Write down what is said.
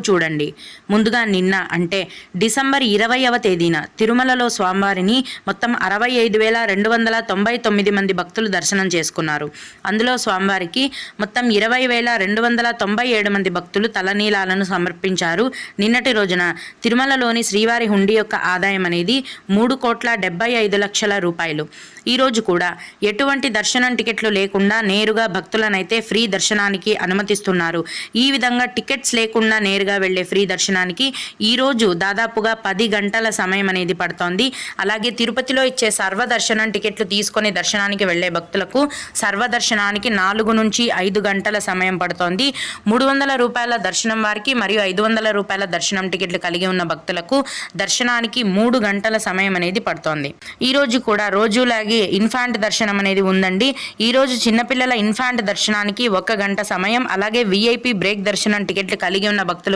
చూడండి. ముందుగా నిన్న అంటే డిసెంబర్ 20వ తేదీన తిరుమలలో స్వామివారిని మొత్తం 65,299 మంది భక్తులు దర్శనం చేసుకున్నారు. అందులో స్వామివారికి మొత్తం 20,297 మంది భక్తులు తలనీలాలను సమర్పించారు. నిన్నటి రోజున తిరుమలలోని శ్రీవారి హుండీ యొక్క ఆదాయం అనేది 3,75,00,000 రూపాయలు. ఈరోజు కూడా ఎటువంటి దర్శనం టికెట్లు లేకుండా నేరుగా భక్తులనైతే ఫ్రీ దర్శనానికి అనుమతిస్తున్నారు. ఈ విధంగా టికెట్స్ లేకుండా నేరుగా వెళ్లే ఫ్రీ దర్శనానికి ఈరోజు దాదాపుగా 10 గంటల సమయం అనేది పడుతోంది. అలాగే తిరుపతిలో ఇచ్చే సర్వదర్శనం టికెట్లు తీసుకొని దర్శనానికి వెళ్లే భక్తులకు సర్వదర్శనానికి 4 నుంచి 5 గంటల సమయం పడుతోంది. 300 రూపాయల దర్శనం వారికి మరియు 500 రూపాయల దర్శనం టికెట్లు కలిగి ఉన్న భక్తులకు దర్శనానికి 3 గంటల సమయం అనేది పడుతోంది. ఈ రోజు కూడా రోజులాగే ఇన్ఫాంట్ దర్శనం అనేది ఉందండి. ఈ రోజు చిన్నపిల్లల ఇన్ఫాంట్ దర్శనానికి 1 గంట సమయం, అలాగే విఐపి బ్రేక్ దర్శనం టికెట్లు కలిగి ఉన్న భక్తులకు